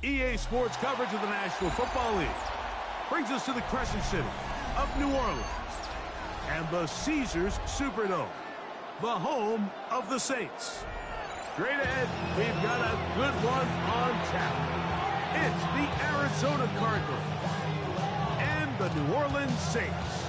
EA Sports coverage of the National Football League brings us to the Crescent City of New Orleans and the Caesars Superdome, the home of the Saints. Straight ahead, we've got a good one on tap. It's the Arizona Cardinals and the New Orleans Saints.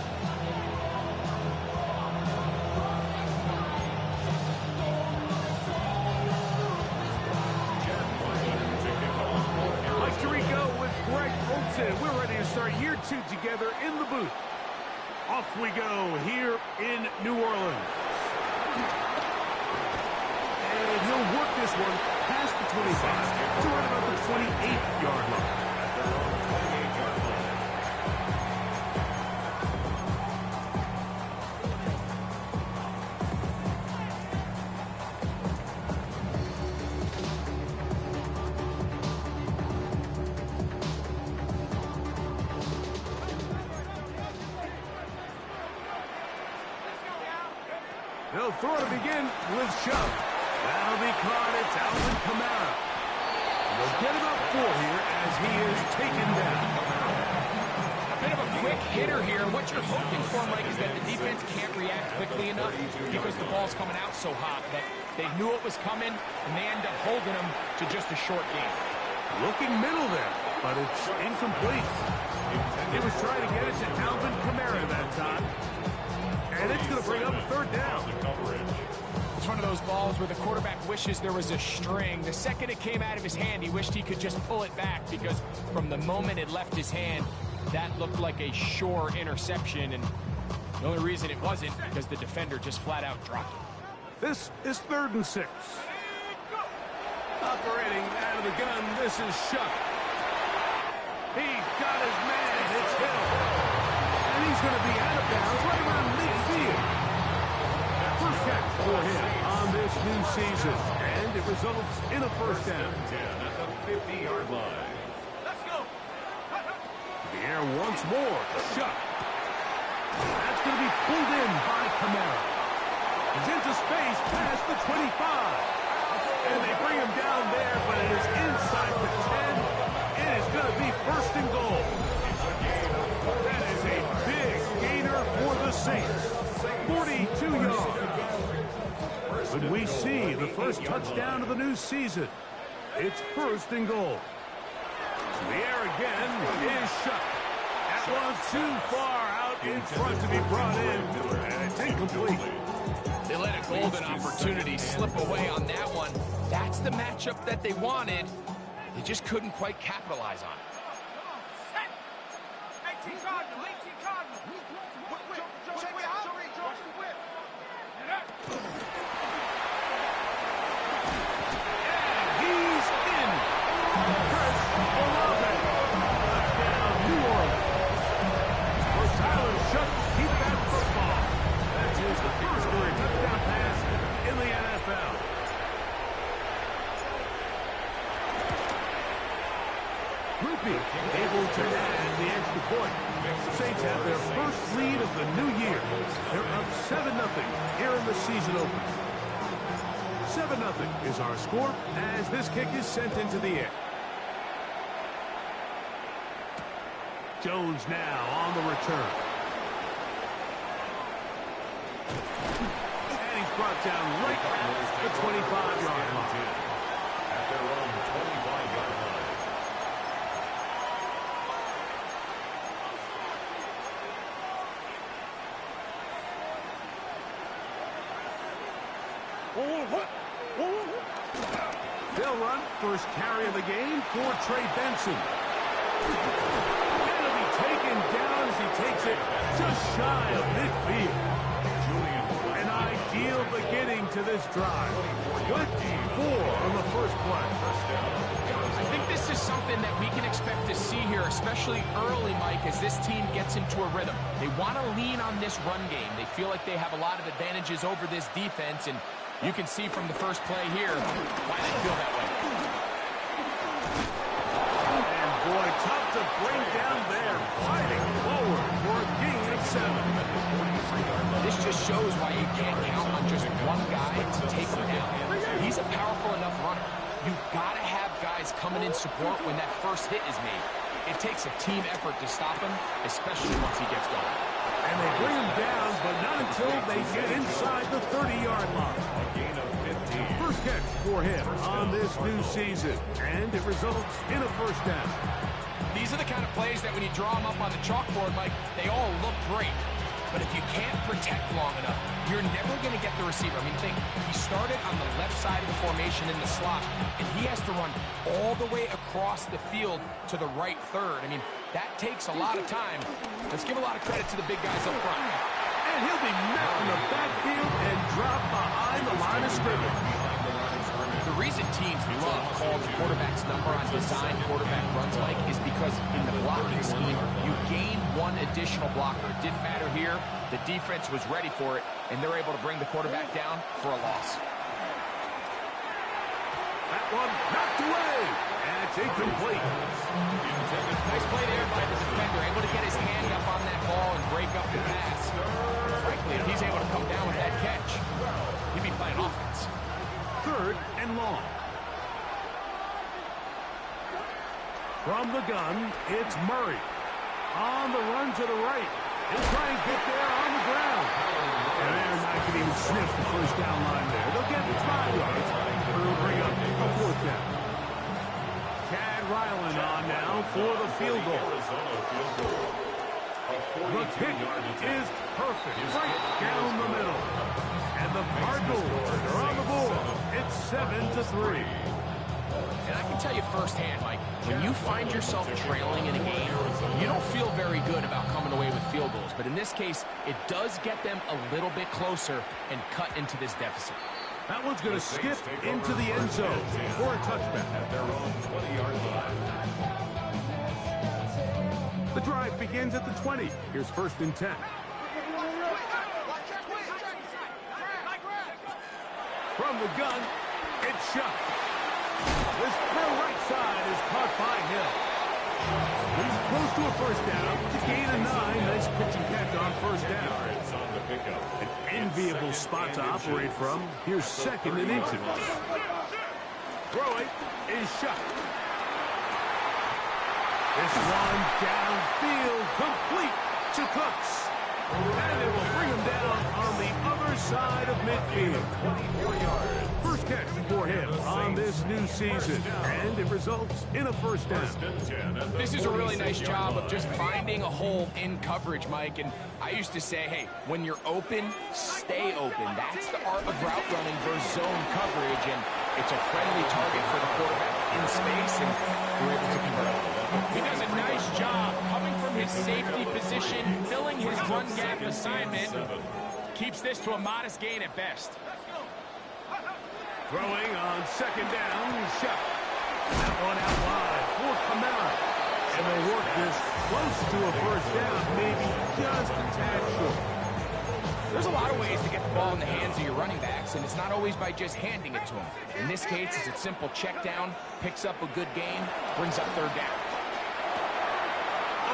Mike Tirico with Greg Olsen. We're ready to start year 2 together in the booth. Off we go here in New Orleans. And he'll work this one past the 25 to right about the 28-yard line. They'll throw to begin with Chubb. That'll be caught. It's Alvin Kamara. They'll get him up 4 here as he is taken down. A bit of a quick hitter here. What you're hoping for, Mike, is that the defense can't react quickly enough because the ball's coming out so hot. But they knew it was coming, and they end up holding him to just a short game. Looking middle there, but it's incomplete. He was trying to get it to Alvin Kamara that time. And it's going to bring up a 3rd down. It's one of those balls where the quarterback wishes there was a string. The second it came out of his hand, he wished he could just pull it back because from the moment it left his hand, that looked like a sure interception. And the only reason it wasn't because the defender just flat out dropped it. This is 3rd and 6. Operating out of the gun, this is Shuck. He's got his man. It's Hill. And he's going to be out of bounds right around midfield. First catch for him on this new season. And it results in a 1st down. At the 50-yard line. Let's go. The air once more. Shuck. That's going to be pulled in by Kamara. He's into space past the 25. And they bring him down there, but it is inside the 10. It is going to be 1st and goal. That is a big gainer for the Saints. 42 yards. When we see the first touchdown of the new season, it's 1st and goal. The air again is shut. That was too far out in front to be brought in, and it's incomplete. They let a golden opportunity slip away on that one. That's the matchup that they wanted. They just couldn't quite capitalize on it. Able to add the extra point. The Saints have their first lead of the new year. They're up 7-0 here in the season opener. 7-0 is our score as this kick is sent into the air. Jones now on the return. And he's brought down right at the 25-yard line. At their own 25-yard line. They'll run first carry of the game for Trey Benson. And he'll be taken down as he takes it just shy of midfield. An ideal beginning to this drive. Good D4 on the first play. I think this is something that we can expect to see here, especially early, Mike, as this team gets into a rhythm. They want to lean on this run game. They feel like they have a lot of advantages over this defense, and you can see from the first play here why they feel that way. And boy, tough to bring down there, fighting forward for a gain of 7. This just shows why you can't count on just one guy to take him down. He's a powerful enough runner. You've got to have guys coming in support when that first hit is made. It takes a team effort to stop him, especially once he gets going. And they bring him down, but not until they get inside the 30-yard line. A gain of 15. First catch for him on this new season, and it results in a first down. These are the kind of plays that when you draw them up on the chalkboard, Mike, they all look great. But if you can't protect long enough, you're never going to get the receiver. I mean, think, he started on the left side of the formation in the slot, and he has to run all the way across the field to the right third. I mean, that takes a lot of time. Let's give a lot of credit to the big guys up front. And he'll be met in the backfield and drop behind the line of scrimmage. The reason teams love calling the quarterback's number on design quarterback runs, Mike, is because in the blocking scheme, you gain one additional blocker. It didn't matter here. The defense was ready for it, and they're able to bring the quarterback down for a loss. That one knocked away, and it's incomplete. Nice play there by the defender, able to get his hand up on that ball and break up the pass. Frankly, if he's able to come down with that catch, he'd be playing offense. Third and long. From the gun, it's Murray. On the run to the right. He'll try and get there on the ground. And they're not going to even sniff the first down line there. They'll get 5 yards. It'll bring up a fourth down. Chad Ryland on now for the field goal. The kick is perfect. Right down the middle. And the Cardinals are on the board. It's 7-3. And I can tell you firsthand, Mike, when you find yourself trailing in a game, you don't feel very good about coming away with field goals. But in this case, it does get them a little bit closer and cut into this deficit. That one's going to skip into the end zone for a touchback. At their own 20-yard line. The drive begins at the 20. Here's first and 10. From the gun, it's shot. This throw right side is caught by Hill. He's close to a first down. To gain a 9. Nice pitch and catch on first down. It's on the pickup. An enviable spot to operate from. Here's second and inches. Throwing is shot. This one downfield, complete to Cooks. And it will bring him down on the other side of midfield. 24 yards. First catch for him on this new season. And it results in a first down. This is a really nice job of just finding a hole in coverage, Mike. And I used to say, hey, when you're open, stay open. That's the art of route running versus zone coverage. And it's a friendly target for the quarterback in space, and we're able to convert. He does a nice job coming from his safety position, filling his run gap assignment. Keeps this to a modest gain at best. Throwing on second down, shot. That one out wide for Kamara. And they work this close to a first down, maybe just a tad short. There's a lot of ways to get the ball in the hands of your running backs, and it's not always by just handing it to them. In this case, it's a simple check down, picks up a good gain, brings up third down.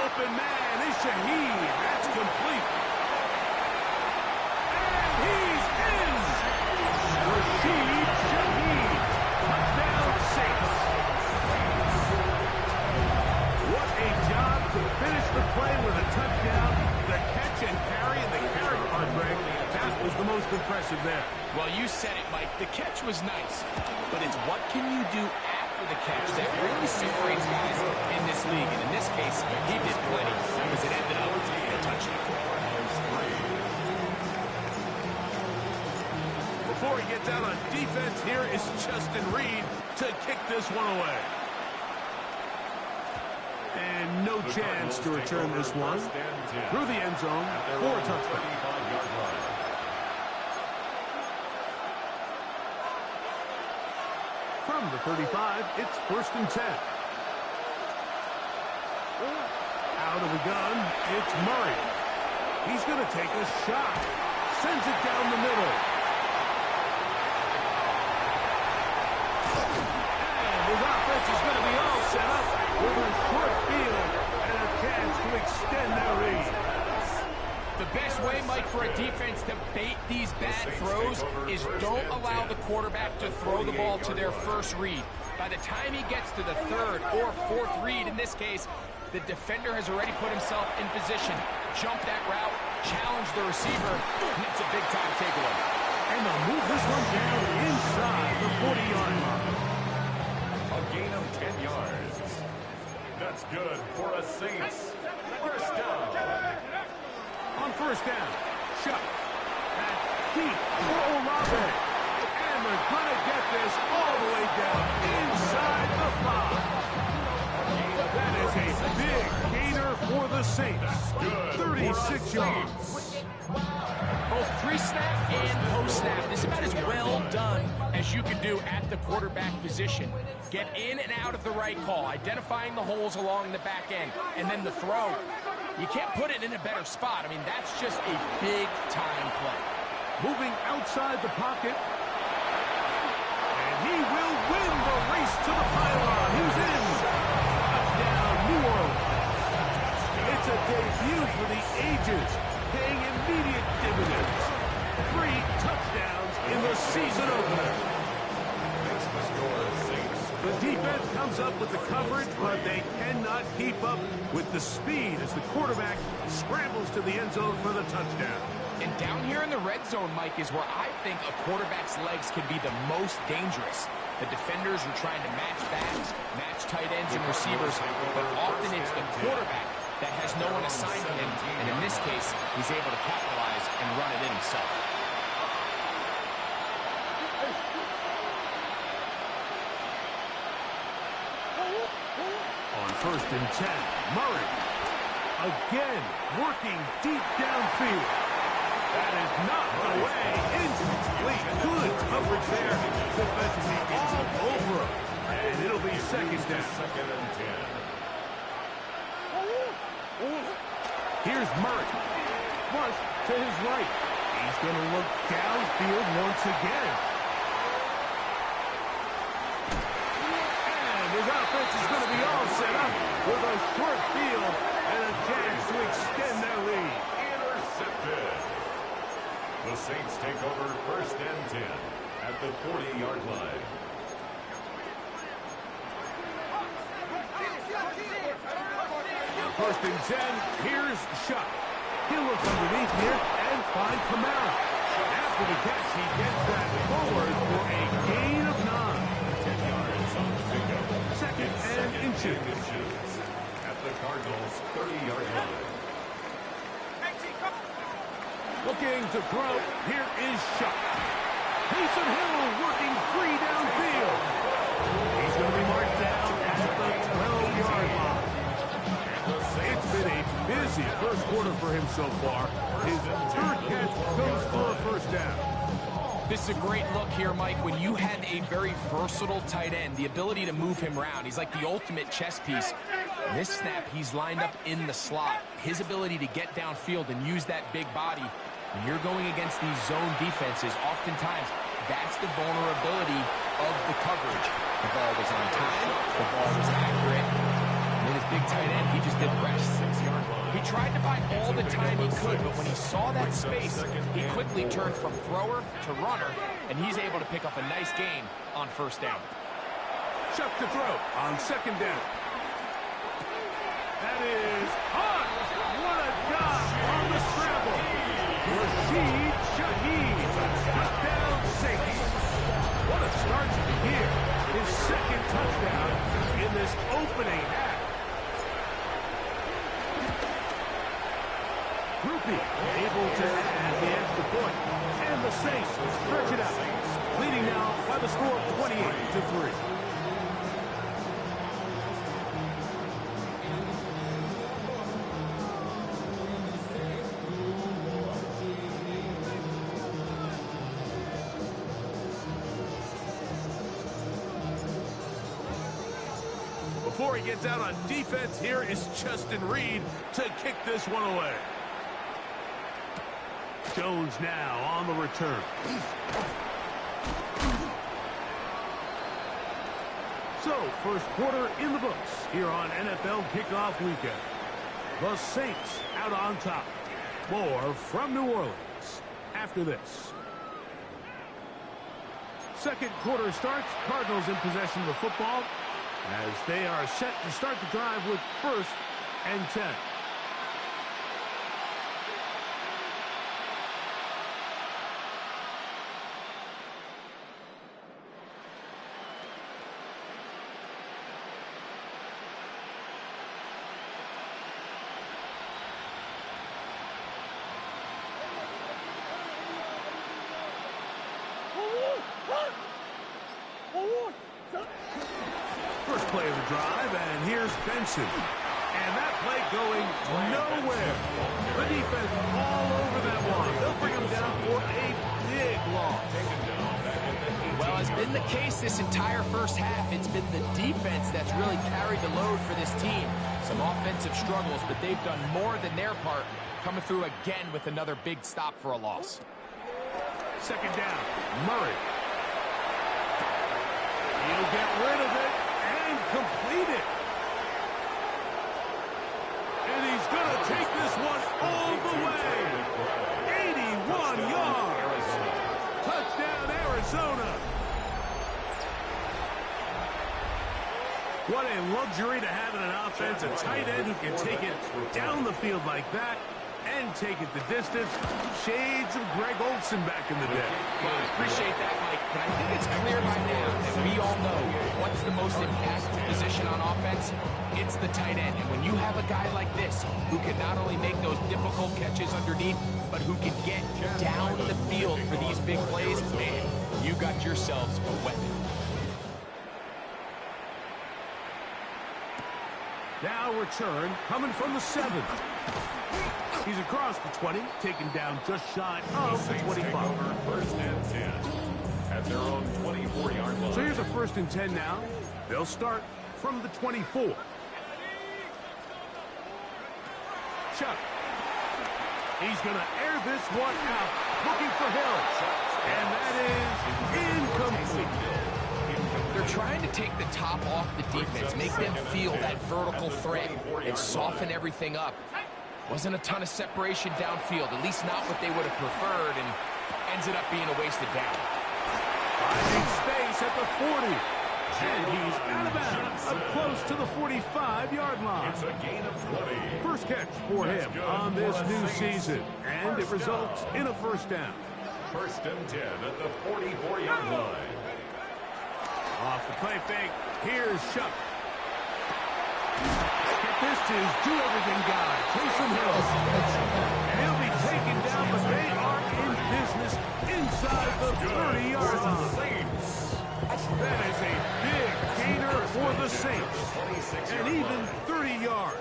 Open man is Shaheed. That's complete. And he's in. Rashid Shaheed. Touchdown 6. What a job to finish the play with a touchdown. The catch and carry, and the carry part, Greg, that was the most impressive there. Well, you said it, Mike. The catch was nice, but it's what can you do after the catch that really separates guys in this league. And in this case, he did plenty because it ended up in a touchdown. Before he gets out on defense, here is Justin Reed to kick this one away. And no chance to return this one through the end zone for a touchdown. From the 35, it's first and 10. Out of the gun, it's Murray. He's going to take a shot. Sends it down the middle. And his offense is going to be all set up with a short field and a chance to extend their lead. The best way, Mike, for a defense to bait these bad throws is don't allow the quarterback to throw the ball to their first read. By the time he gets to the third or fourth read, in this case, the defender has already put himself in position, jumped that route, challenged the receiver, and it's a big-time takeaway. And they'll move this one down inside the 40-yard line. A gain of 10 yards. That's good for a Saints first down. On first down, Shuck. Back deep for Olave. And they're going to get this all the way down inside the 5. That is a big gainer for the Saints. 36 yards. Both pre-snap and post-snap, this is about as well done as you can do at the quarterback position. Get in and out of the right call, identifying the holes along the back end, and then the throw. You can't put it in a better spot. I mean, that's just a big-time play. Moving outside the pocket. And he will win the race to the pylon. He's in. Touchdown, New Orleans. It's a debut for the ages, paying immediate dividends. 3 touchdowns in the season opener. Makes the score Saints. The defense comes up with the coverage, but they cannot keep up with the speed as the quarterback scrambles to the end zone for the touchdown. And down here in the red zone, Mike, is where I think a quarterback's legs can be the most dangerous. The defenders are trying to match backs, match tight ends and receivers, but often it's the quarterback that has no one assigned to him, and in this case, he's able to capitalize and run it in himself. On first and 10, Murray. Again, working deep downfield. That is knocked away. Incomplete. Good coverage there. Defense is all over him. And it'll be second down. Second and 10. Here's Murray. Flush to his right. He's going to look downfield once again. And his offense is going to be all set up with a short field and a chance to extend their lead. Intercepted. The Saints take over first and 10 at the 40-yard line. First and 10, here's Shuck. He'll look underneath here and find Kamara. After the catch, he gets that forward for a gain of 9. 10 yards on the pickup. Second and inches. At the Cardinals' 30-yard line. Looking to throw, here is Shuck. Taysom Hill working free downfield. He's going to be marked down at the 12-yard line. It's been a busy first quarter for him so far. His third catch goes for a first down. This is a great look here, Mike, when you had a very versatile tight end, the ability to move him around. He's like the ultimate chess piece. This snap, he's lined up in the slot. His ability to get downfield and use that big body. When you're going against these zone defenses, oftentimes that's the vulnerability of the coverage. The ball was on time, the ball was accurate, and then his big tight end, he just did the rest. He tried to buy all the time he could, but when he saw that space, he quickly turned from thrower to runner, and he's able to pick up a nice gain on first down. Shuck to throw on second down. That is hot. What a job on the scramble. Rashid Shaheed. Touchdown Saints. What a start to the year. His second touchdown in this opening half. Rupi able to add the extra point. And the Saints stretch it out. Leading now by the score of 28-3. Before he gets out on defense, here is Justin Reed to kick this one away. Jones now on the return. So, first quarter in the books here on NFL Kickoff Weekend. The Saints out on top. More from New Orleans after this. Second quarter starts. Cardinals in possession of the football as they are set to start the drive with 1st and 10. First play of the drive, and here's Benson. And that play going nowhere. The defense all over that one. They'll bring him down for a big loss. Well, it's been the case this entire first half. It's been the defense that's really carried the load for this team. Some offensive struggles, but they've done more than their part, coming through again with another big stop for a loss. Second down, Murray. He'll get rid of it and complete it. And he's going to take this one all the way. 81 yards. Touchdown, Arizona. What a luxury to have in an offense, a tight end who can take it down the field like that and take it the distance. Shades of Greg Olsen back in the day. Well, I appreciate that, Mike, but I think it's clear by now that we all know what's the most impactful position on offense. It's the tight end. And when you have a guy like this who can not only make those difficult catches underneath, but who can get down the field for these big plays, man, you got yourselves a weapon. Now return coming from the 7. He's across the 20, taken down just shy of the 25. 1st and 10 at their own 24-yard line. So here's a 1st and 10 now. They'll start from the 24. Chuck. He's going to air this one out, looking for Hill. And that is incomplete. They're trying to take the top off the defense, make them feel that vertical threat, and soften everything up. Wasn't a ton of separation downfield, at least not what they would have preferred, and ends it up being a wasted down. Finding space at the 40. And he's out of bounds, up close to the 45-yard line. It's a gain of 20. First catch for him on this new season, and it results in a 1st down. 1st and 10 at the 44-yard line. Off the play fake, here's Shuck. Get this to his do-everything guy, Taysom Hill. And he'll be taken down, but they are in business inside the 30-yard line. That is a big gainer for the Saints. And even 30 yards.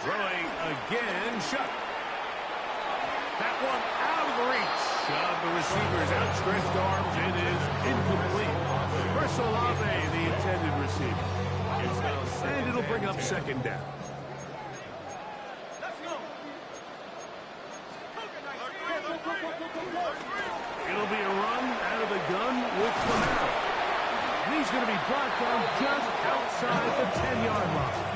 Throwing again, Shuck. That one out of the reach of the receiver's outstretched arms. It is incomplete. Chris Olave, the intended receiver. And it'll bring up 2nd down. It'll be a run out of the gun with Camaro. And he's going to be brought down just outside the 10-yard line.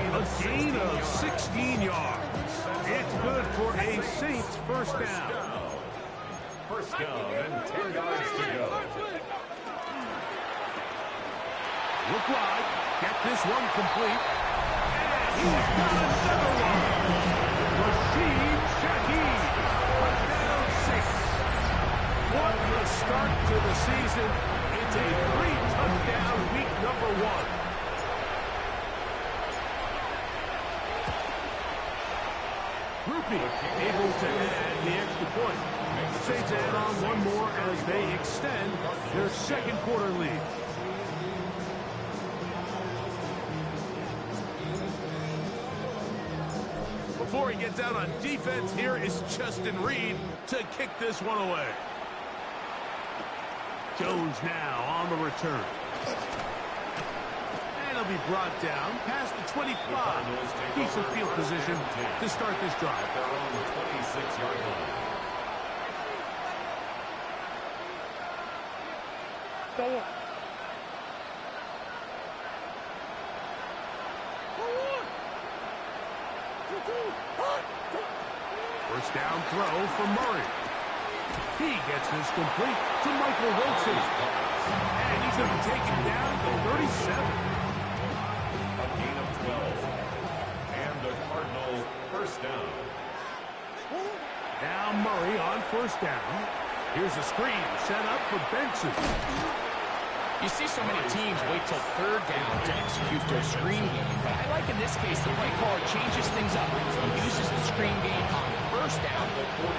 A gain of 16 yards. It's good for a Saints 1st down. 1st down and 10 yards to go. Look wide. Get this one complete. And he's got another one. Rashid Shaheed. Touchdown 6. What a start to the season. It's a 3-touchdown week number 1. Groupie able to add the extra point. The Saints add on one more as they extend their 2nd quarter lead. Before he gets out on defense, here is Justin Reed to kick this one away. Jones now on the return. And he'll be brought down past the 25. Decent field position to start this drive. Their own 26-yard line. First down throw for Murray. He gets this complete to Michael Wilson. And he's going to be taken down to 37. A gain of 12. And the Cardinals first down. Now Murray on first down. Here's a screen set up for Benson. You see so many teams wait till third down to execute their screen game, but I like in this case the play caller changes things up. He uses the screen game on first down,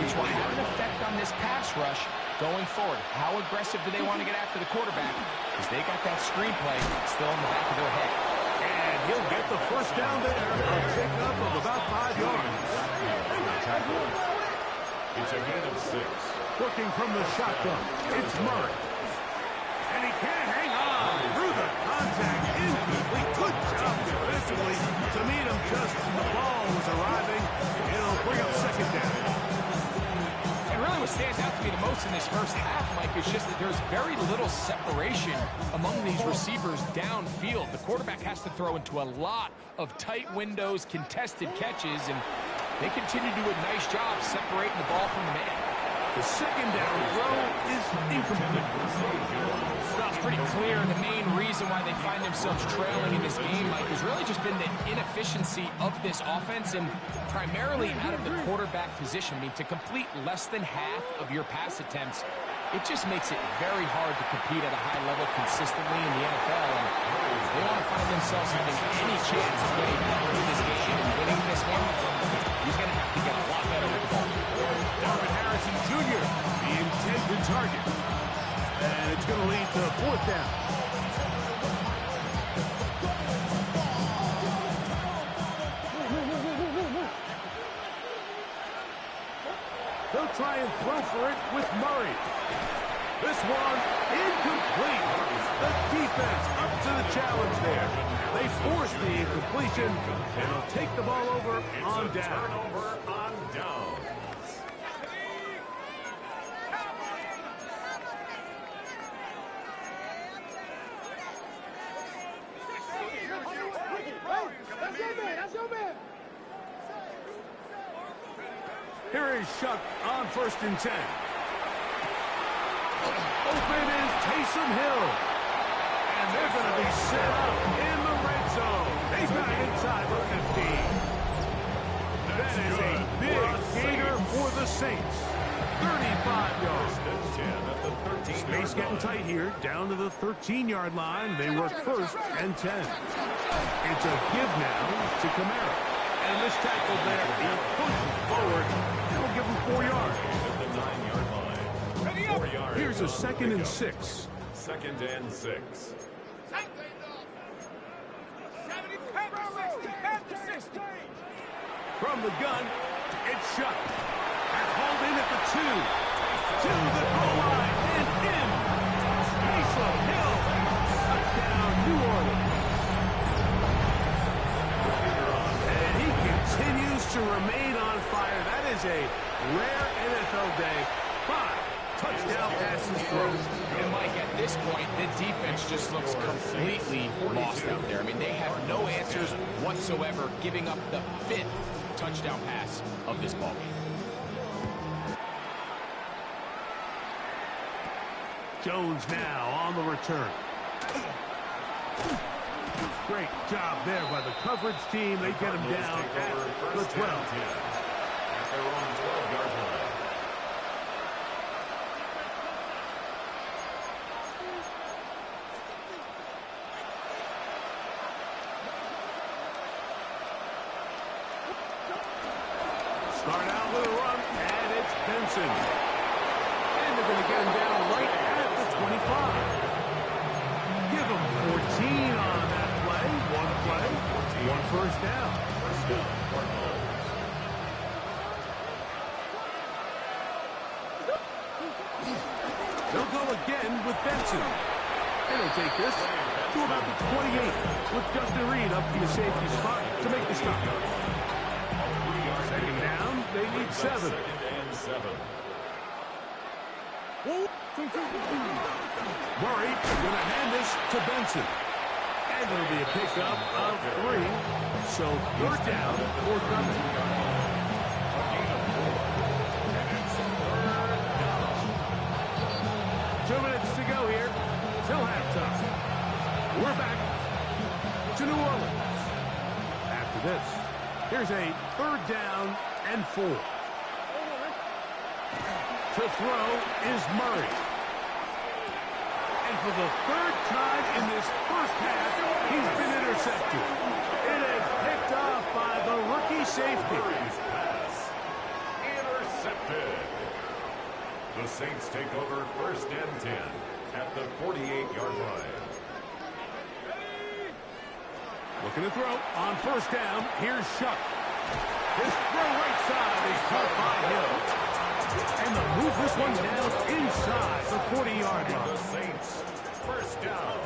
which will have an effect on this pass rush going forward. How aggressive do they want to get after the quarterback? Because they got that screen play still in the back of their head. And he'll get the first down there, a pickup of about 5 yards. It's a gain of 6. Looking from the shotgun, it's Murray. And he can't hang on through the contact. Incomplete. Good job defensively to meet him just as the ball was arriving. It'll bring up second down. And really what stands out to me the most in this first half, Mike, is just that there's very little separation among these receivers downfield. The quarterback has to throw into a lot of tight windows, contested catches, and they continue to do a nice job separating the ball from the man. The second down throw is incomplete. Well, it's pretty clear the main reason why they find themselves trailing in this game, Mike, has really just been the inefficiency of this offense and primarily out of the quarterback position. I mean, to complete less than half of your pass attempts, it just makes it very hard to compete at a high level consistently in the NFL. And if they want to find themselves having any chance of getting back into this game and winning this one, he's going to have to get a lot better with the ball. Marvin Harrison Jr., the intended target. And it's going to lead to fourth down. They'll try and throw for it with Murray. This one incomplete. The defense up to the challenge there. They force the incompletion, and they'll take the ball over on down. Turnover on down. Here is Shuck on 1st and 10. Open is Taysom Hill. And they're going to be set up in the red zone. He's got inside the 15. That is a big gainer for the Saints. 35 yards. Space getting tight here. Down to the 13-yard line. They work 1st and 10. It's a give now to Kamara. And this tackle there, he pushes forward. It'll give him 4 yards. At the 9-yard line. 4 yards. Here's a 2nd and 6. 2nd and 6. From the gun, it's Shuck. That's hauled in at the 2. To the goal line and in. Taysom Hill. Touchdown, New Orleans. And he continues to remain on fire. That is a rare NFL day. 5 touchdown passes thrown. And Mike, at this point, the defense just looks completely lost out there. I mean, they have no answers whatsoever, giving up the 5th touchdown pass of this ballgame. Jones now on the return. Great job there by the coverage team. They get him down at the 12. At their own 12-yard line. Start out with a run, and it's Benson. And they're going to get him down right at the 25. Give him 14 on that play. One play, 1 first down. They'll go again with Benson. And he'll take this to about the 28 with Justin Reed up to the safety spot to make the stop. Second down, they need 7. 2nd and 7. Murray going to hand this to Benson. And it'll be a pickup of 3. So 3rd down, 4th down. Here's a 3rd down and 4. To throw is Murray. And for the 3rd time in this first half, he's been intercepted. It is picked off by the rookie safety. Murray's pass intercepted. The Saints take over 1st and 10 at the 48-yard line. Looking to throw on 1st down. Here's Shuck. His throw right side is caught by Hill. And they'll move this one down inside the 40-yard line. The Saints, 1st down.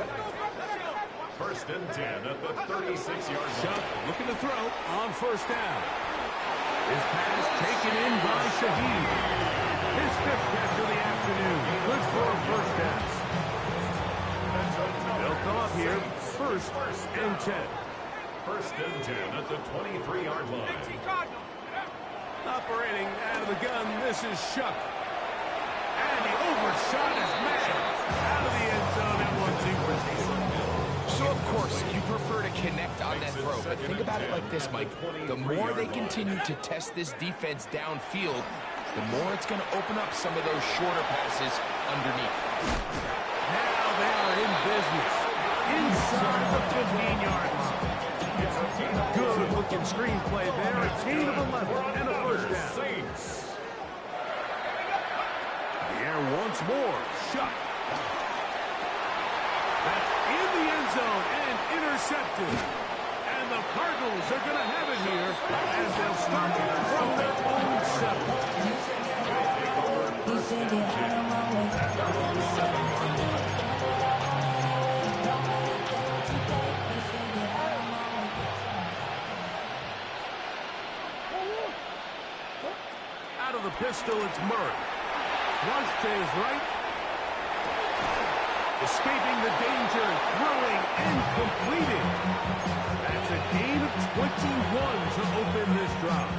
1st and 10 at the 36-yard line. Shuck looking to throw on 1st down. His pass taken in by Shaheed. His 5th catch of the afternoon. Good for a 1st down. They'll come up here 1st and 10. 1st and 10 at the 23-yard line. Operating out of the gun, this is Shuck. And he overshot his man. Out of the end zone at 1-2. So, of course, you prefer to connect on that throw, but think about it like this, Mike. The more they continue to test this defense downfield, the more it's going to open up some of those shorter passes underneath. Now they are in business. Inside the 15-yard line. Good-looking screenplay there. A gain of 11 and a 1st down. Saints. The air once more. Shuck. That's in the end zone and intercepted. And the Cardinals are going to have it here as they'll start from their own 7. Out of the pistol, it's Murray. Flush to his right. Escaping the danger, throwing and completing. That's a gain of 21 to open this drive.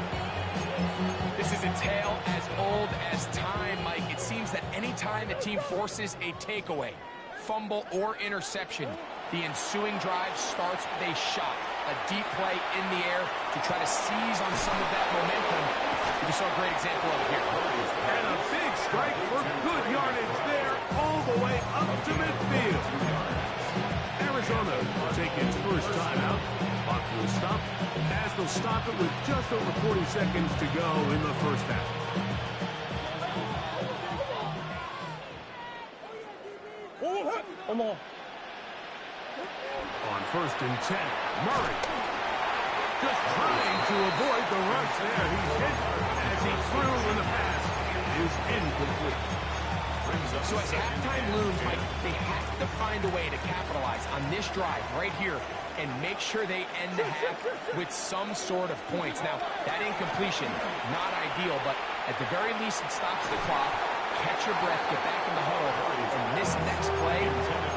This is a tale as old as time, Mike. It seems that any time the team forces a takeaway, fumble, or interception, the ensuing drive starts with a shot, a deep play in the air to try to seize on some of that momentum. We saw a great example of it here. And a big strike for good yardage there, all the way up to midfield. Arizona will take its first timeout. Clock will stop as they'll stop it with just over 40 seconds to go in the first half. On 1st and 10, Murray just trying to avoid the rush there. He's hit as he threw in the pass. It is incomplete. So as halftime looms, Mike, they have to find a way to capitalize on this drive right here and make sure they end the half with some sort of points. Now, that incompletion, not ideal, but at the very least it stops the clock. Catch your breath, get back in the huddle, and this next play,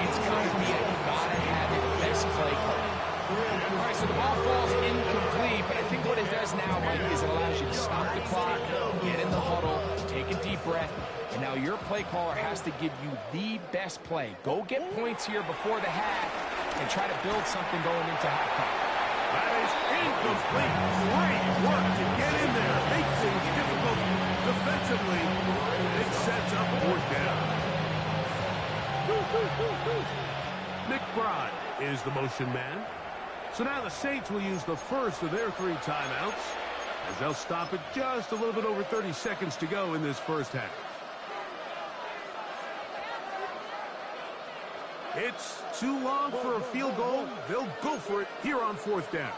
it's going to be a gotta-have-it best play call. All right, so the ball falls incomplete, but I think what it does now, Mike, is it allows you to stop the clock, get in the huddle, take a deep breath, and now your play caller has to give you the best play. Go get points here before the half and try to build something going into halftime. That is incomplete. Great work to get in there. Make things difficult defensively. It sets up 4th down. McBride is the motion man. So now the Saints will use the first of their 3 timeouts as they'll stop it just a little bit over 30 seconds to go in this first half. It's too long for a field goal. They'll go for it here on 4th down.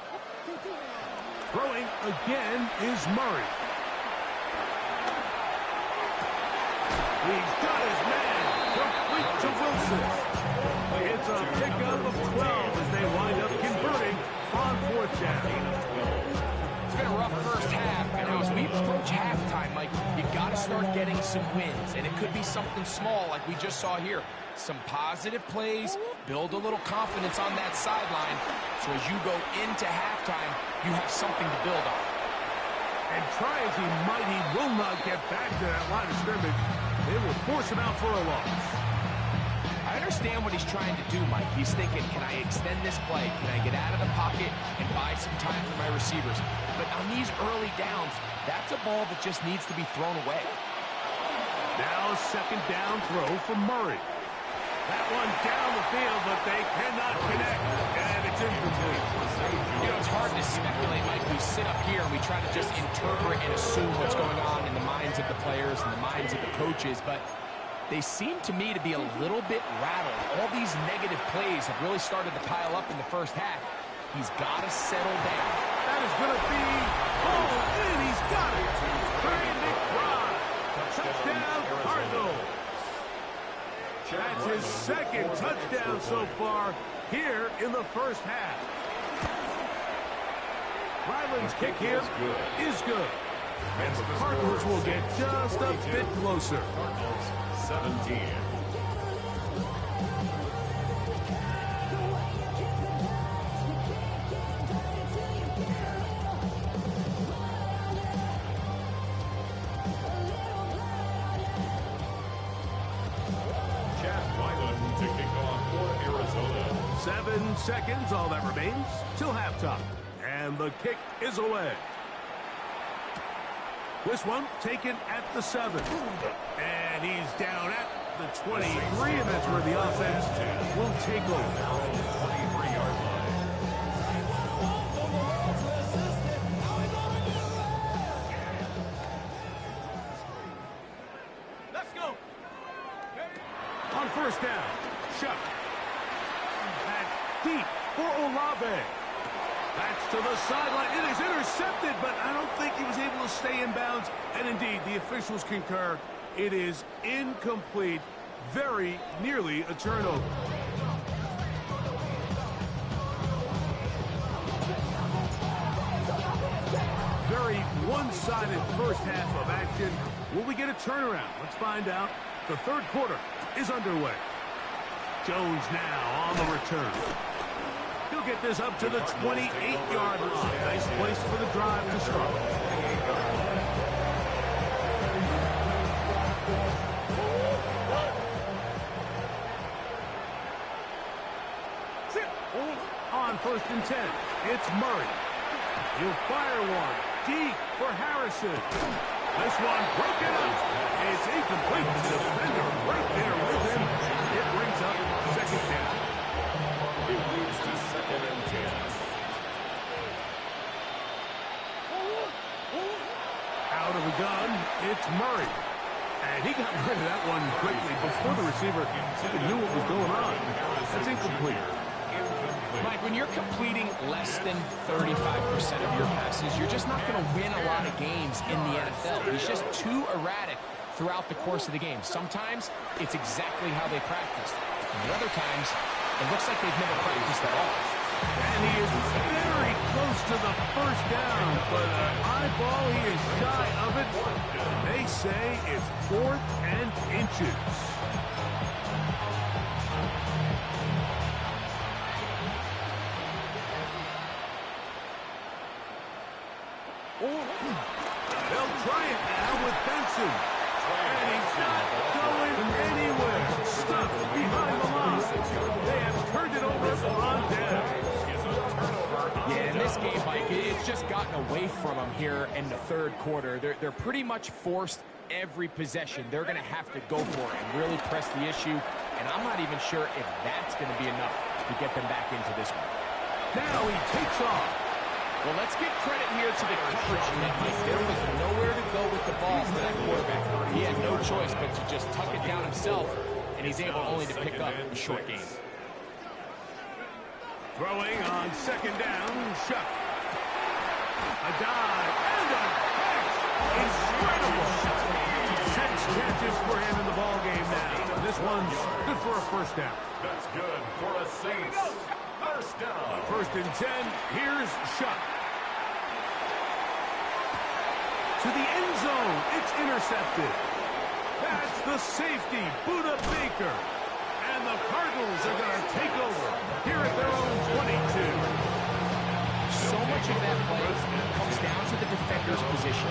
Throwing again is Murray. He's got his man. Complete to Wilson. It's a pickup of 12 as they wind up converting on 4th down. It's been a rough first half, and now as we approach halftime, Mike, you got to start getting some wins, and it could be something small like we just saw here. Some positive plays, build a little confidence on that sideline, so as you go into halftime, you have something to build on. And try as he might, he will not get back to that line of scrimmage. They will force him out for a loss. I understand what he's trying to do, Mike. He's thinking, can I extend this play? Can I get out of the pocket and buy some time for my receivers? But on these early downs, that's a ball that just needs to be thrown away. Now a second down throw from Murray. That one down the field, but they cannot connect, and it's incomplete. You know, it's hard to speculate, Mike. We sit up here and we try to just interpret and assume what's going on in the minds of the players and the minds of the coaches, but they seem to me to be a little bit rattled. All these negative plays have really started to pile up in the first half. He's got to settle down. That is going to be pulled in. He's got it. Trey McBride. Touchdown, Cardinals. That's his second touchdown so far here in the first half. Ryland's kick here is good. And the Cardinals will get just a bit closer. Cardinals 17. Chad Ryland to kick off for Arizona. 7 seconds, all that remains till halftime. And the kick is away. This one taken at the 7. And he's down at the 23, and that's where the offense will take over. 23-yard line. Let's go. On first down, Shuck. That's deep for Olave. That's to the sideline. It is intercepted, but I don't think he was able to stay in bounds. And indeed, the officials concur. It is incomplete. Very nearly a turnover. Very one-sided first half of action. Will we get a turnaround? Let's find out. The third quarter is underway. Jones now on the return. He'll get this up to the 28-yard line. Nice place for the drive to start. On first and 10, it's Murray. He'll fire one deep for Harrison. This one broken up. It's incomplete. The defender right there with him. It brings up second down. It moves to second and 10. Out of the gun, it's Murray. And he got rid of that one quickly before the receiver even knew what was going on. That's incomplete. Mike, when you're completing less than 35% of your passes, you're just not going to win a lot of games in the NFL. He's just too erratic throughout the course of the game. Sometimes it's exactly how they practice. And other times, it looks like they've never practiced at all. And he is very close to the first down, but an eyeball, he is shy of it. They say it's 4th and inches. They'll try it now with Benson. And he's not going anywhere. Stuffed behind the line. They have turned it over on down. Yeah, in this game, Mike, it's just gotten away from them here in the third quarter. They're pretty much forced every possession. They're going to have to go for it and really press the issue. And I'm not even sure if that's going to be enough to get them back into this one. Now he takes off. Well, let's give credit here to the coverage unit. There was nowhere to go with the ball for that quarterback. He had no choice but to just tuck it down himself, and he's able only to pick up a short gain. Throwing on second down, Shuck. A dive and a catch. Incredible. 6 catches for him in the ball game now. This one's good for a first down. That's good for a Saints. First down. First and 10, here's Shuck. To the end zone, it's intercepted. That's the safety, Buda Baker. And the Cardinals are going to take over here at their own 22. So much of that play comes down to the defender's position.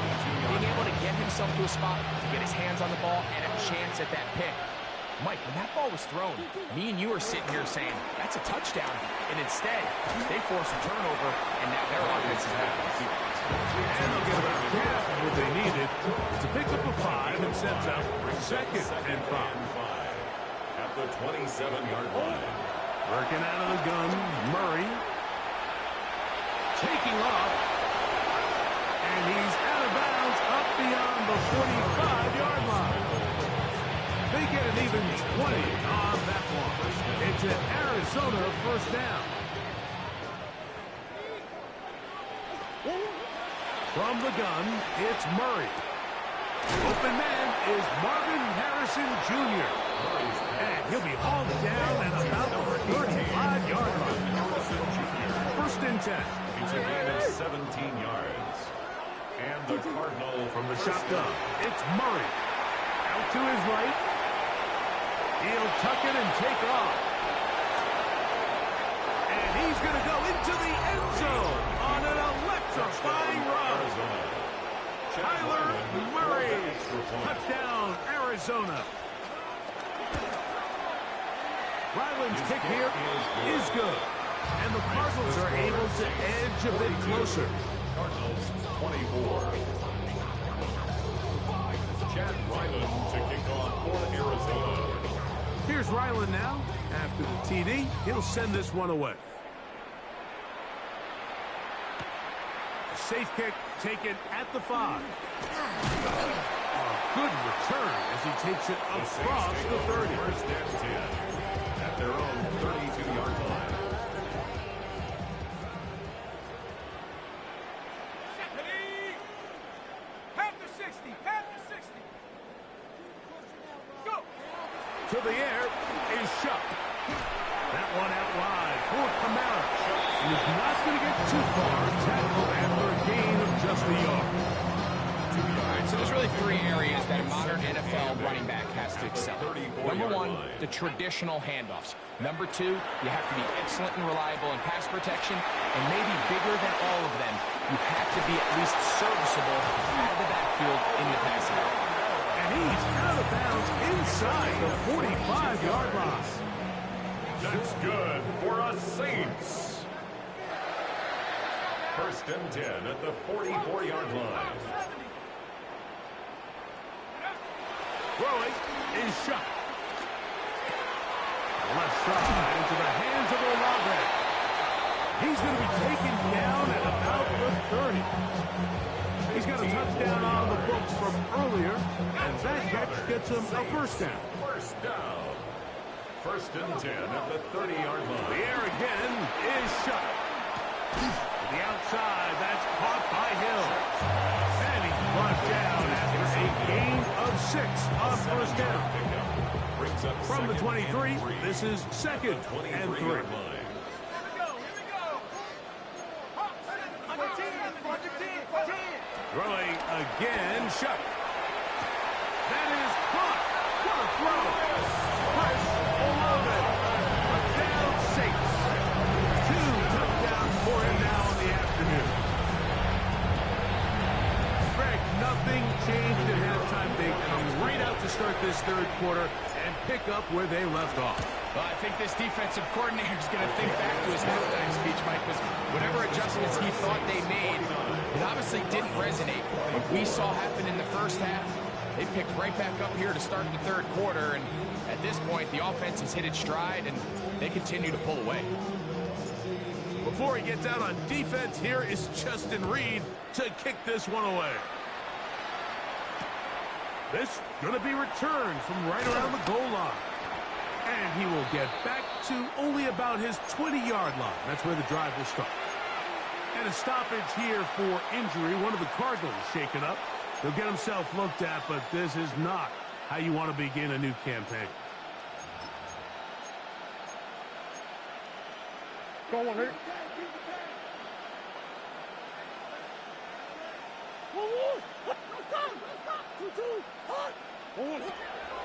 Being able to get himself to a spot, to get his hands on the ball, and a chance at that pick. Mike, when that ball was thrown, me and you are sitting here saying, that's a touchdown. And instead, they force a turnover, and now their offense is back. And they'll get about half of what they needed to pick up a 5 and sets up 2nd and 5. At the 27-yard line. Working out of the gun, Murray. Taking off. And he's out of bounds up beyond the 45-yard line. They get an even 20 on that one. It's an Arizona first down. From the gun, it's Murray. Open man is Marvin Harrison Jr. And he'll be hauled down at about the 35-yard line. First and 10. He's a gain of 17 yards. And the Cardinal From the shotgun, it's Murray. Out to his right. He'll tuck it and take off. And he's going to go into the end zone on an electrifying run. Kyler Murray. Touchdown, Arizona. Ryland's kick here is good. And the Cardinals are able to edge a bit closer. Cardinals 24. Chad Ryland to kick off for Arizona. Here's Ryland now. After the TD, he'll send this one away. A safe kick taken at the 5. A good return as he takes it across the 30. First and 10 at their own 32-yard line. To the air is Shuck. That one out wide for Kamara. He's not going to get too far. Tackle after a gain of just a yard. All right, so there's really 3 areas that a modern NFL running back has to excel. Number 1, the traditional handoffs. Number 2, you have to be excellent and reliable in pass protection. And maybe bigger than all of them, you have to be at least serviceable out of the backfield in the passing game. And he's out of bounds inside the 45-yard line. That's good for us Saints. First and 10 at the 44-yard line. Throwing is Shuck. Left side into the hands of Olave. He's going to be taken down at about the 30. He's got a touchdown on the books from earlier, and that catch gets him a first down. First down. First and 10 at the 30-yard line. The air again is Shuck. To the outside, that's caught by Hill. And he's brought down after a gain of 6 on first down. From the 23, this is 2nd and 3. Throwing again, Shuck. That is caught. What a throw. Chris Olave. Touchdown Saints. 2 touchdowns for him now in the afternoon. Greg, nothing changed at halftime. They come right out to start this 3rd quarter and pick up where they left off. Well, I think this defensive coordinator is going to think back to his halftime speech, Mike, because whatever adjustments he thought they made, it obviously didn't resonate. What we saw happen in the first half, they picked right back up here to start the 3rd quarter, and at this point, the offense has hit its stride, and they continue to pull away. Before he gets out on defense, here is Justin Reed to kick this one away. This going to be returned from right around the goal line. And he will get back to only about his 20-yard line. That's where the drive will start. And a stoppage here for injury. One of the Cardinals shaken up. He'll get himself looked at, but this is not how you want to begin a new campaign. Go on, Rick.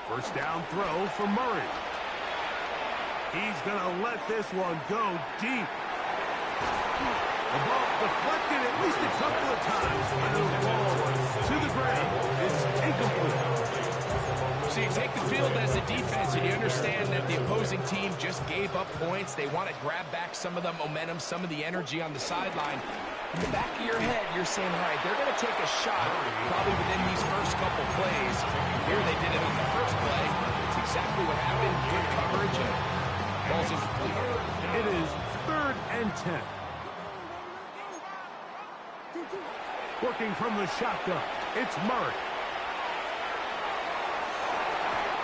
First down throw for Murray. He's going to let this one go deep. The ball deflected at least a couple of times, and the ball to the ground. It's incomplete. So you take the field as a defense, and you understand that the opposing team just gave up points. They want to grab back some of the momentum, some of the energy on the sideline. In the back of your head, you're saying, all right, they're going to take a shot probably within these first couple plays. Here they did it on the first play. It's exactly what happened. Good coverage, and ball's incomplete. It is 3rd and 10. Working from the shotgun, it's Murray.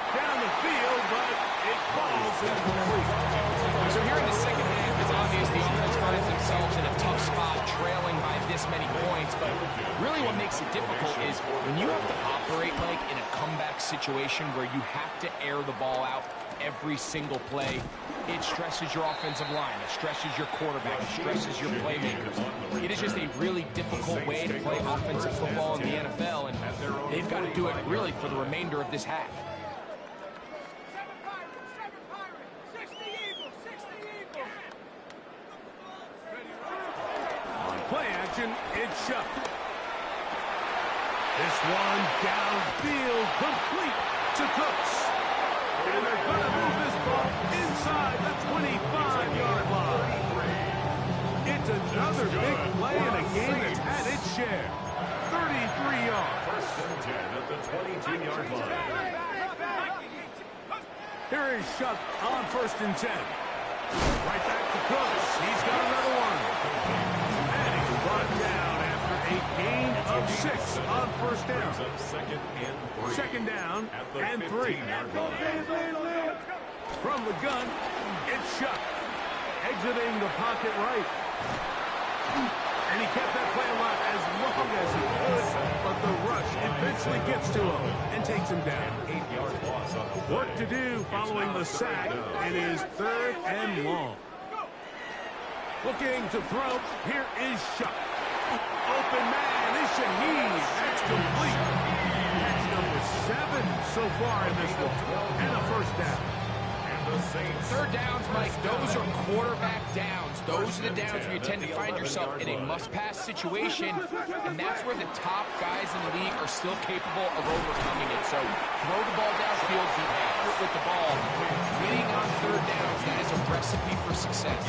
Down the field, but it falls incomplete. So here in the second half, it's obvious the offense finds themselves in a tough spot, trailing by this many points. But really what makes it difficult is when you have to operate like in a comeback situation where you have to air the ball out every single play, it stresses your offensive line, it stresses your quarterback, it stresses your playmakers. It is just a really difficult way to play offensive football in the NFL, and they've got to do it really for the remainder of this half. Play action, it's shut. This one downfield, complete to Cooks. And they're going to move this ball inside the 25-yard line. It's another big play in a game that's had its share. 33 yards. 1st and 10 at the 22-yard line. Here is Shuck on 1st and 10. Right back to Cooks. He's got another one. And he's brought down after a gain of 6 on 1st down. Second down and 3. From the gun, it's Shuck. Exiting the pocket right. And he kept that play alive as long as he could, but the rush eventually gets to him and takes him down. 8-yard loss on the play. Work to do following the sack. It is 3rd and long. Looking to throw. Here is Shuck. Open man is Shaheed. That's complete. That's number 7 so far in this one. And a 1st down. Third downs, Mike, those are quarterback downs. Those are the downs where you tend to find yourself in a must-pass situation, and that's where the top guys in the league are still capable of overcoming it. So throw the ball downfield, be accurate with the ball. Winning on third downs, that is a recipe for success.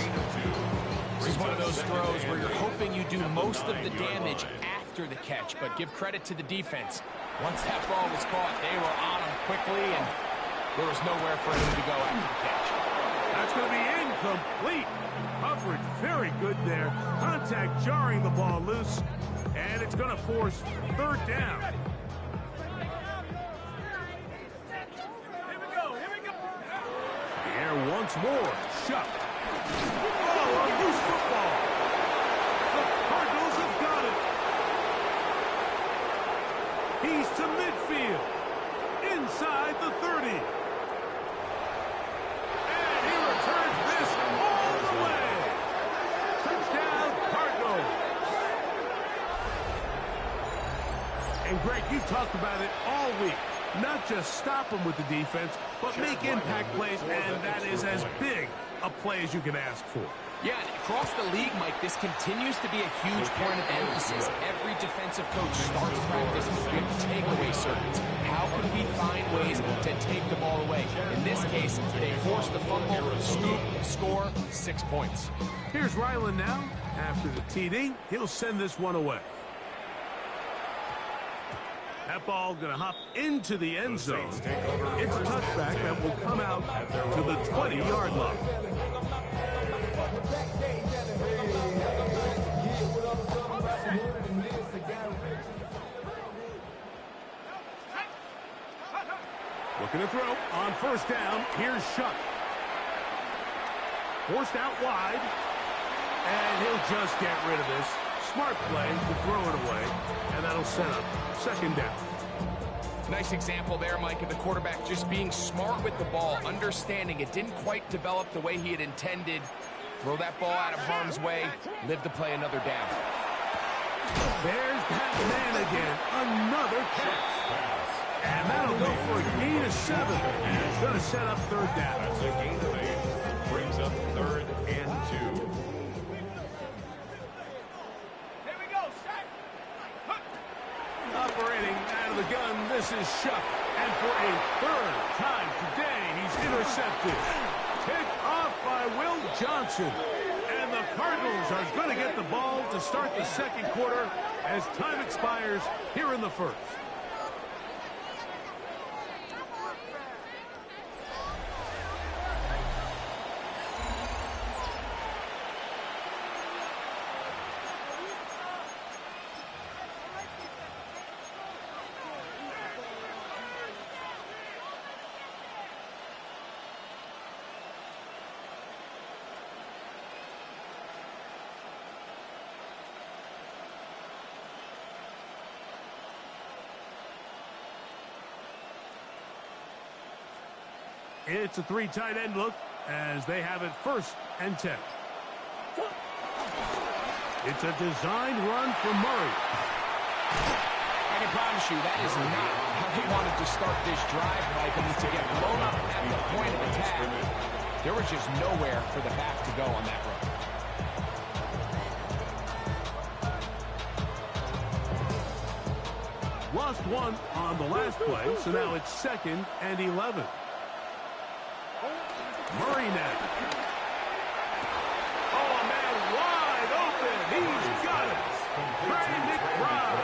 This is one of those throws where you're hoping you do most of the damage after the catch, but give credit to the defense. Once that ball was caught, they were on him quickly, and there was nowhere for him to go after the catch. That's going to be incomplete. Coverage very good there. Contact jarring the ball loose. And it's going to force 3rd down. The air once more. Shuck. Oh, a loose football. The Cardinals have got it. He's to midfield. Inside the 30. And Greg, you've talked about it all week. Not just stop them with the defense, but make impact plays, and that is as big a play as you can ask for. Yeah, across the league, Mike, this continues to be a huge point of emphasis. Every defensive coach starts practice with takeaway circuits. How can we find ways to take the ball away? In this case, they force the fumble, scoop, score, 6 points. Here's Ryland now. After the TD, he'll send this one away. That ball going to hop into the end zone. It's a touchback that will come out to the 20-yard line. Looking to throw on 1st down. Here's Shuck. Forced out wide. And he'll just get rid of this. Smart play to throw it away. And that'll set up 2nd down. Nice example there, Mike, of the quarterback just being smart with the ball, understanding it didn't quite develop the way he had intended. Throw that ball out of harm's way, live to play another down. There's that man again. Another catch. And that'll go for a gain of 7. And it's going to set up 3rd down. That's a gain of 8. Brings up 3rd and 2. Operating out of the gun This is Shuck, and for a third time today, he's intercepted. Picked off by Will Johnson. And the Cardinals are going to get the ball to start the second quarter as time expires here in the first. It's a three tight end look as they have it 1st and 10. It's a designed run for Murray. I can promise you that is not how they wanted to start this drive, Mike. I mean, to get blown up at the point of attack, there was just nowhere for the back to go on that run. Lost one on the last play, so now it's 2nd and 11. Murray now. Oh, man, wide open. He's got it. Trey McBride.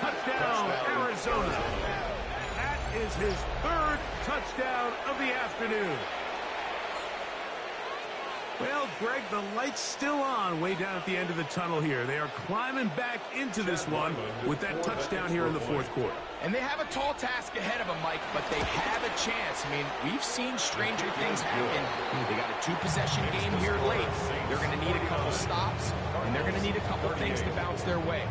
Touchdown, Arizona. That is his 3rd touchdown of the afternoon. Well, Greg, the light's still on way down at the end of the tunnel here. They are climbing back into this one with that touchdown here in the 4th quarter. And they have a tall task ahead of them, Mike, but they have a chance. I mean, we've seen stranger things happen. They got a 2-possession game here late. They're going to need a couple stops, and they're going to need a couple things to bounce their way.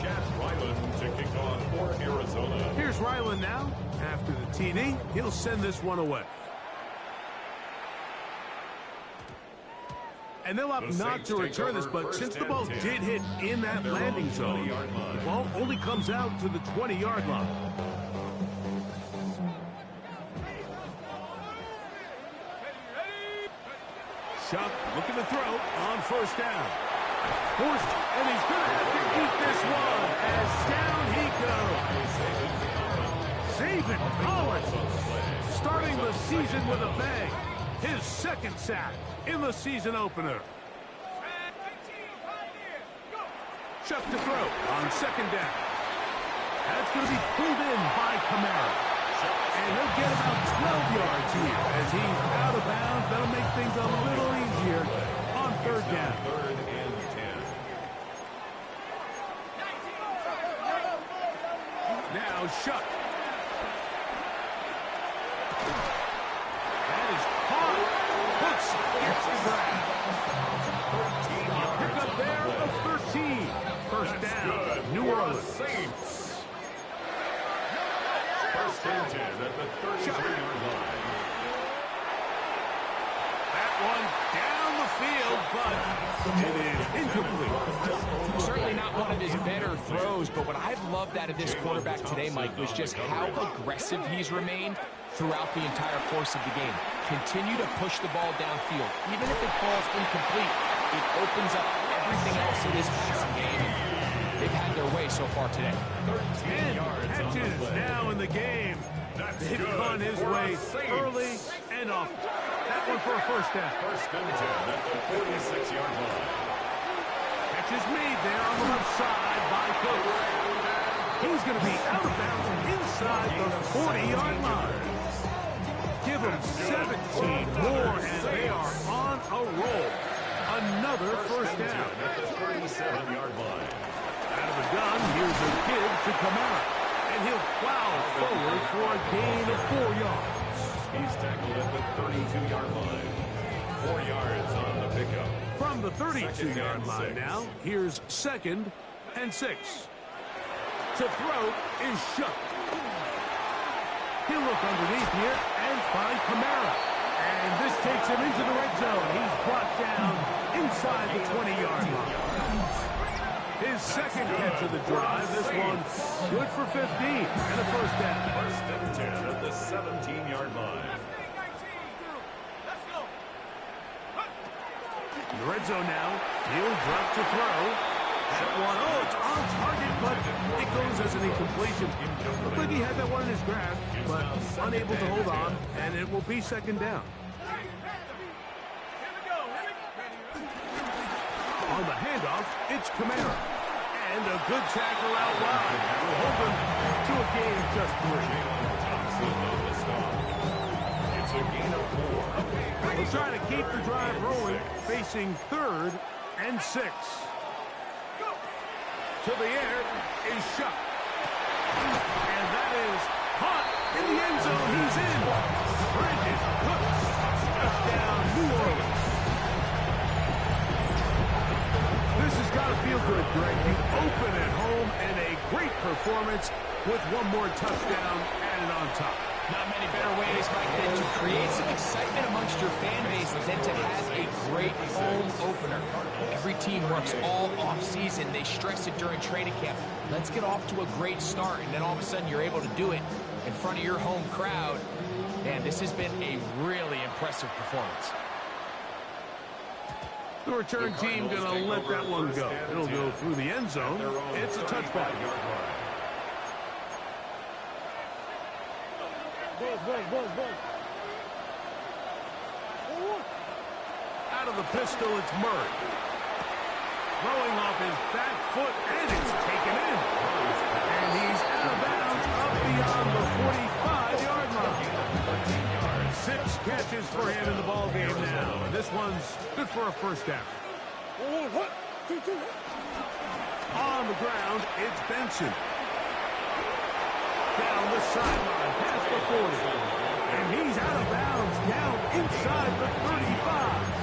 Chad Ryland to kick off for Arizona. Here's Ryland now. After the TD, he'll send this one away. And they'll opt not to return this, but since the ball did hit in that landing zone, the ball only comes out to the 20-yard line. Shuck looking to throw on 1st down. Forced, and he's going to have to eat this one as down he goes. Zaven Collins starting the season with a bang. His 2nd sack in the season opener. Shuck to throw on 2nd down. That's going to be pulled in by Kamara. And he'll get about 12 yards here as he's out of bounds. That'll make things a little easier on 3rd down. 3rd and 10. Now Shuck. That is caught. Hooks gets the grab. Pick up there of 13. 1st down, New Orleans. Saints. 1st and 10 at the 33-yard line. That one down the field, but it is incomplete. Certainly not one of his better throws, but what I've loved out of this quarterback today, Mike, was just how aggressive he's remained throughout the entire course of the game. Continue to push the ball downfield. Even if it falls incomplete, it opens up everything else in this passing game. And they've had their way so far today. 10 catches now in the game. They've gone his way early and often. That one for a 1st down. 1st and 10 at the 46-yard line. Catch is made there on the left side by Cook. He's going to be out of bounds inside the 40-yard line. Give them 17 more, and they are on a roll. Another 1st down. At the 37-yard line. Out of the gun, here's a give to Kamara. And he'll plow forward for a gain of 4 yards. He's tackled at the 32-yard line. 4 yards on the pickup. From the 32-yard line now, here's 2nd and 6. To throw is Shuck. He'll look underneath here and find Kamara. And this takes him into the red zone. He's brought down inside the 20-yard line. His 2nd catch of the drive. This one good for 15 and a 1st down. 1st and 10 at the 17-yard line. In the red zone now. He'll drop to throw. That one, oh, it's on target, but it goes as an incompletion. Looked like he had that one in his grasp, but unable to hold on, and it will be second down. On the handoff, it's Kamara. And a good tackle out wide. Will hold them to a gain of just 3. It's a gain of 4. We're trying to keep the drive rolling, facing 3rd and 6. To the air is shot. And that is caught in the end zone. He's in. Brandon Cooks. Touchdown, New Orleans. This has got to feel good, Greg. You open at home and a great performance with one more touchdown added on top. Not many better ways, Mike, than to create some excitement amongst your fan base than to have a great home opener. Every team works all off-season. They stress it during training camp. Let's get off to a great start, and then all of a sudden you're able to do it in front of your home crowd. Man, this has been a really impressive performance. The return team going to let that one go. It'll go through the end zone. It's a touchback. Out of the pistol, it's Murray. Throwing off his back foot, and it's taken in. And he's out of bounds up beyond the 45-yard line. 6 catches for him in the ballgame now. And this one's good for a first down. On the ground, it's Benson. Down the sideline, past the 40. And he's out of bounds, down inside the 35.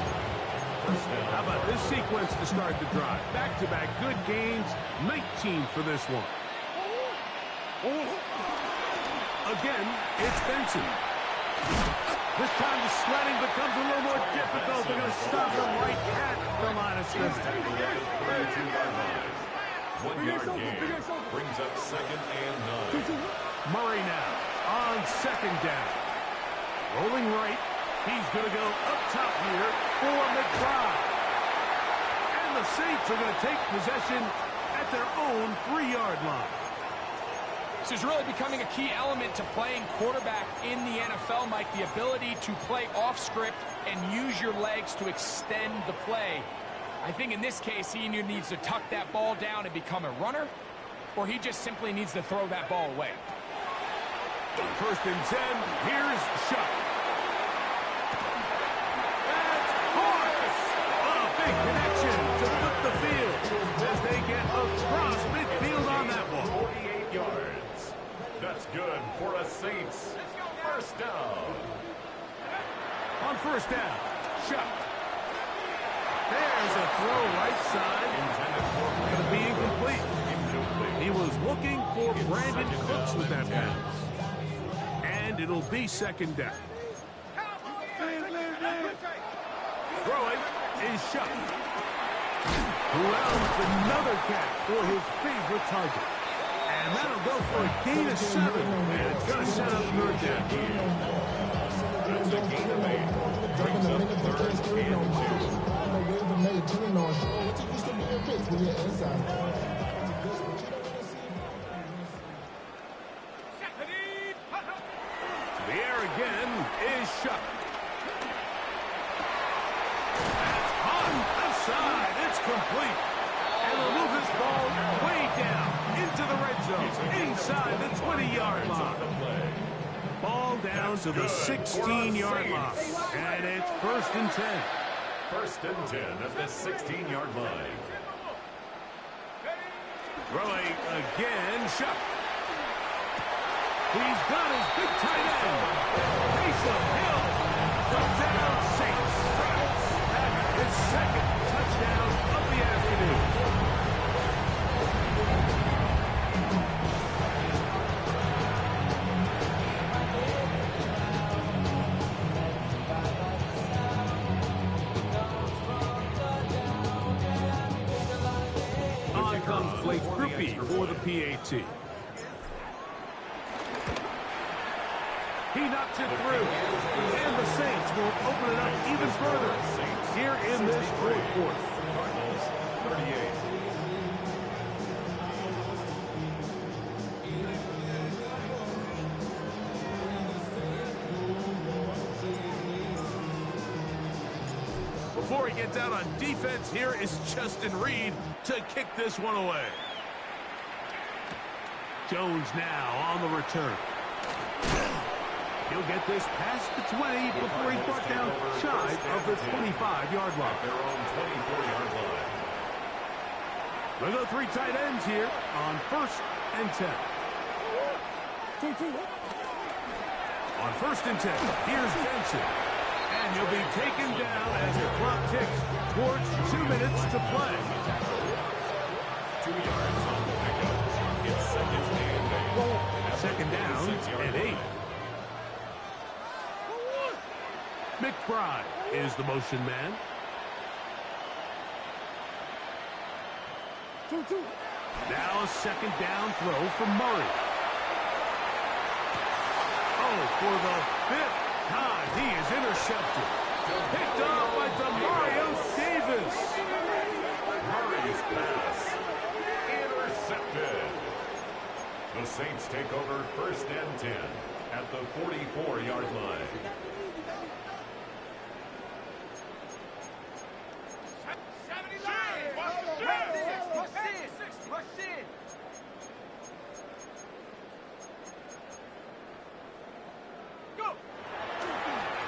How about this sequence to start the drive? Back-to-back good gains, 19 for this one. Again, it's Benson. This time the sledding becomes a little more difficult. They're going to stop him right at the line of scrimmage. 1-yard gain brings up 2nd and 9. Murray now on 2nd down. Rolling right. He's going to go up top here for McBride. And the Saints are going to take possession at their own 3-yard line. This is really becoming a key element to playing quarterback in the NFL, Mike, the ability to play off script and use your legs to extend the play. I think in this case, he either needs to tuck that ball down and become a runner, or he just simply needs to throw that ball away. 1st and 10, here's Shuck. That's Horace! A big connection to flip the field as they get across midfield on that one. 48 yards. That's good for a Saints first down. On 1st down, Shuck. There's a throw right side. Going to be incomplete. He was looking for Brandon Cooks with that pass. And it'll be 2nd down. Throwing is Shuck. Who rounds another catch for his favorite target. And that'll go for a gain of 7. And it's going to set up 3rd down. That's a gain of 8. Brings up 3rd and 2. The air again is Shuck. That's on outside. It's complete. And they'll move this ball way down into the red zone, inside the 20-yard line. Ball down to the 16-yard line. And it's 1st and 10. 1st and 10 at the 16-yard line. Throwing again, Shuck. He's got his big tight end. Taysom Hill. Touchdown Saints. That's his 2nd touchdown of the afternoon. On comes Blake Grupe for the PAT. He knocks it through, and the Saints will open it up even further. here in this fourth quarter. Cardinals 38. Before he gets out on defense, here is Justin Reed to kick this one away. Jones now on the return. He'll get this past the 20 before he's brought down shy of the 25-yard line. Their own 24-yard line. They'll go three tight ends here on 1st and 10. On 1st and 10, here's Benson. And he'll be taken down as the clock ticks towards 2 minutes to play. 2 yards on the pickup. It's second down and 8. McBride is the motion man. Now a second down throw from Murray. Oh, for the 5th time, he is intercepted. Picked up by Demario Davis. Murray's pass. Intercepted. The Saints take over 1st and 10 at the 44-yard line.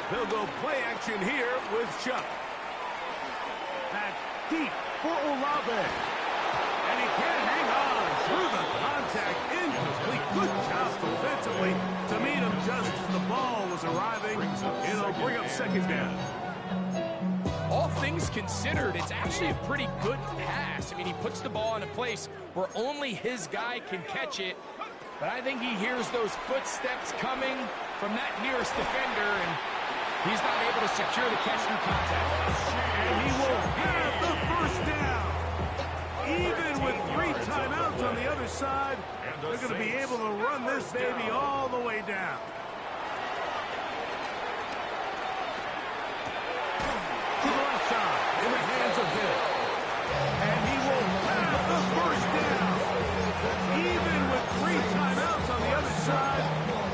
They'll go play action here with Chuck. Back deep for Olave. And he can't hang on through the contact. Incomplete. Good job defensively to meet him just as the ball was arriving. It'll bring up second down. All things considered, it's actually a pretty good pass. I mean, he puts the ball in a place where only his guy can catch it. But I think he hears those footsteps coming from that nearest defender, and he's not able to secure the catch through contact. And he will have the first down. Even with 3 timeouts on the other side, they're going to be able to run this baby all the way down. To the left side, in the hands of Hill. And he will have the first down. Even with 3 timeouts on the other side,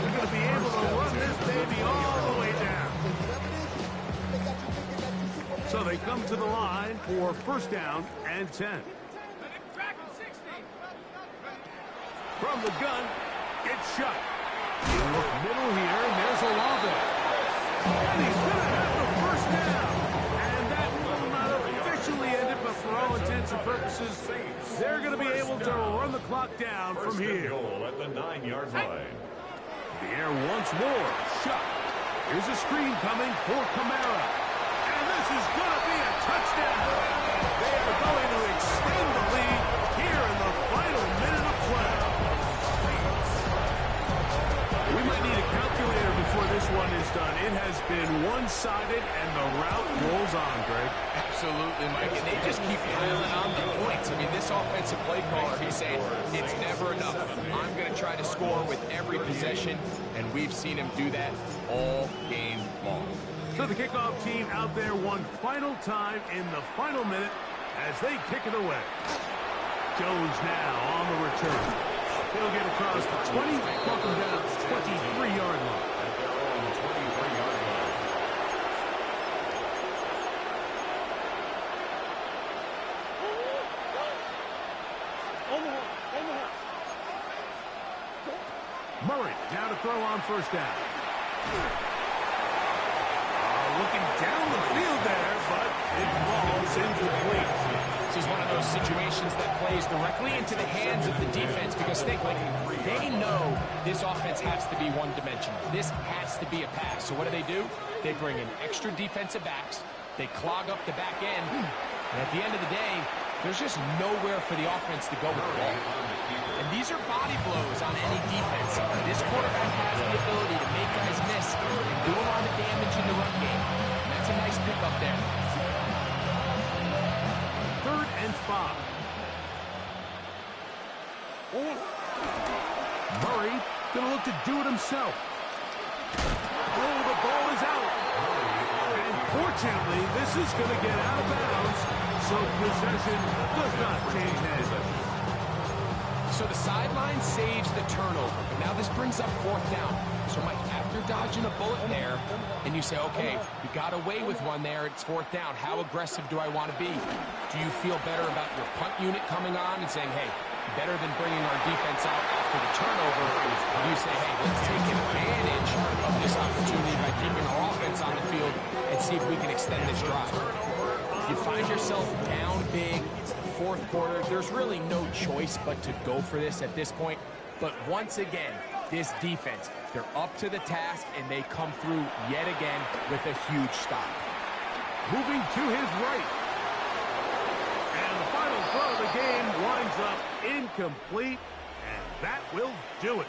they're going to be able to run this baby all the way down. So they come to the line for 1st down and 10. From the gun, it's shut. They look middle here, and there's Olave. And he's going to have the 1st down. And that will not officially end it, but for all intents and purposes, they're going to be able to run the clock down from here. Goal at the 9-yard line. The air once more. Shut. Here's a screen coming for Kamara. And this is going to be a touchdown. They are going to extend the lead here in the final minute of play. We might need a calculator before this one is done. It has been one-sided, and the route rolls on, Greg. Absolutely, Mike, and they just keep piling on the points. I mean, this offensive play caller, he's saying, it's never enough. I'm going to try to score with every possession, and we've seen him do that all game long. So the kickoff team out there one final time in the final minute as they kick it away. Jones now on the return. He'll get across the 20, welcome down to the 23-yard line. At their own 23-yard line. Murray now to throw on 1st down. Looking down the field there, but it falls incomplete. This is one of those situations that plays directly into the hands of the defense because they know this offense has to be one-dimensional. This has to be a pass. So what do? They bring in extra defensive backs. They clog up the back end. And at the end of the day, there's just nowhere for the offense to go with the ball. And these are body blows on any defense. This quarterback has the ability to make guys miss and do a lot of damage in the run game. And that's a nice pickup there. 3rd and 5. Murray going to look to do it himself. Oh, the ball is out. And Unfortunately, this is going to get out of bounds, so possession does not change hands. So the sideline saves the turnover, but now this brings up fourth down. So Mike, after dodging a bullet there, and you say, okay, we got away with one there, it's fourth down. How aggressive do I want to be? Do you feel better about your punt unit coming on and saying, hey, better than bringing our defense out after the turnover? Or do you say, hey, let's take advantage of this opportunity by keeping our offense on the field and see if we can extend this drive? You find yourself down big, it's the fourth quarter, there's really no choice but to go for this at this point. But once again, this defense, they're up to the task and they come through yet again with a huge stop. Moving to his right. And the final throw of the game winds up incomplete, and that will do it.